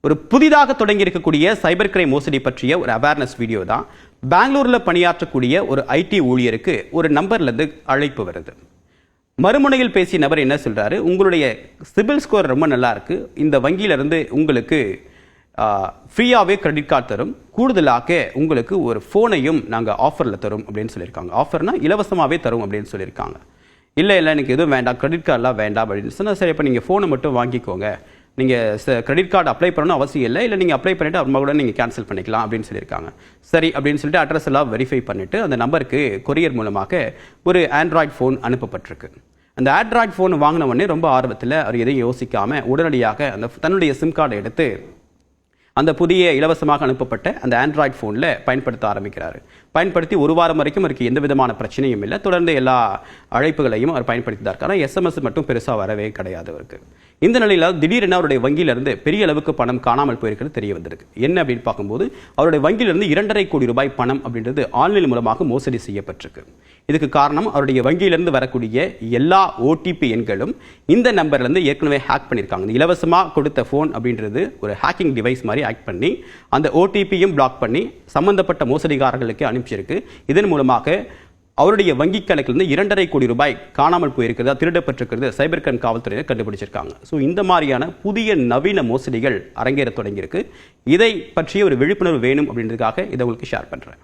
ஒரு புதிதாக தொடங்கி இருக்கக்கூடிய சைபர் கிரைம் மோசடி பற்றிய ஒரு அவேர்னஸ் வீடியோ தான். பெங்களூர்ல பணியாற்றக்கூடிய ஒரு ஐடி ஊழியருக்கு ஒரு நம்பர்ல இருந்து அழைப்பு வருது. மறுமுனையில் பேசிய நபர் என்ன சொல்றாரு, உங்களுடைய சிபில் ஸ்கோர் ரொம்ப நல்லா இருக்கு, இந்த வங்கியில இருந்து உங்களுக்கு ஃப்ரீயாவே கிரெடிட் கார்டு தரும், கூடுதலாக உங்களுக்கு ஒரு போனையும் நாங்கள் ஆஃபர்ல தரும் அப்படின்னு சொல்லியிருக்காங்க. ஆஃபர்னா இலவசமாவே தரும் அப்படின்னு சொல்லியிருக்காங்க. இல்லை எனக்கு எதுவும் வேண்டாம், கிரெடிட் கார்டெலாம் வேண்டாம் அப்படின்னு சொன்னால், சரி இப்போ நீங்கள் ஃபோனை மட்டும் வாங்கிக்கோங்க, நீங்கள் கிரெடிட் கார்டு அப்ளை பண்ணணும் அவசியம் இல்லை நீங்கள் அப்ளை பண்ணிவிட்டு அப்புறமா கூட நீங்கள் கேன்சல் பண்ணிக்கலாம் அப்படின்னு சொல்லியிருக்காங்க. சரி அப்படின்னு சொல்லிட்டு அட்ரஸ் எல்லாம் வெரிஃபை பண்ணிவிட்டு அந்த நம்பருக்கு கொரியர் மூலமாக ஒரு ஆண்ட்ராய்டு ஃபோன் அனுப்பப்பட்டிருக்கு. அந்த ஆண்ட்ராய்டு ஃபோன் வாங்கின உடனே ரொம்ப ஆர்வத்தில் அவர் எதையும் யோசிக்காமல் உடனடியாக அந்த தன்னுடைய சிம் கார்டை எடுத்து அந்த புதிய இலவசமாக அனுப்பப்பட்ட அந்த ஆண்ட்ராய்டு ஃபோனில் பயன்படுத்த ஆரம்பிக்கிறார். பயன்படுத்தி ஒரு வாரம் வரைக்கும் அவருக்கு எந்த விதமான பிரச்சனையும் இல்லை. தொடர்ந்து எல்லா அழைப்புகளையும் அவர் பயன்படுத்தி தான் இருக்கார். எஸ்எம்எஸ் மட்டும் பெருசாக வரவே கிடையாது அவருக்கு. இந்த நிலையில் திடீரென அவருடைய வங்கியிலிருந்து பெரிய அளவுக்கு பணம் காணாமல் போயிருக்கிறது தெரிய வந்திருக்கு. என்ன அப்படின்னு பார்க்கும்போது அவருடைய வங்கியிலிருந்து 2.5 கோடி ரூபாய் பணம் அப்படின்றது ஆன்லைன் மூலமாக மோசடி செய்யப்பட்டிருக்கு. இதுக்கு காரணம் அவருடைய வங்கியிலிருந்து வரக்கூடிய எல்லா ஓடிபி எண்களும் இந்த நம்பர்லேருந்து ஏற்கனவே ஹேக் பண்ணியிருக்காங்க. இலவசமாக கொடுத்த ஃபோன் அப்படின்றது ஒரு ஹேக்கிங் டிவைஸ் மாதிரி ஹேக் பண்ணி அந்த ஓடிபியும் பிளாக் பண்ணி சம்பந்தப்பட்ட மோசடிகாரர்களுக்கு அனுப்பிச்சிருக்கு. இதன் மூலமாக அவருடைய வங்கி கணக்கிலிருந்து 2.5 கோடி ரூபாய் காணாமல் போயிருக்கிறதா, திருடப்பட்டிருக்கிறது சைபர் கிரைம் காவல்துறையினர் கண்டுபிடிச்சிருக்காங்க. ஸோ இந்த மாதிரியான புதிய நவீன மோசடிகள் அரங்கேற தொடங்கியிருக்கு. இதை பற்றிய ஒரு விழிப்புணர்வு வேணும் அப்படின்றதுக்காக இதை உங்களுக்கு ஷேர் பண்ணுறேன்.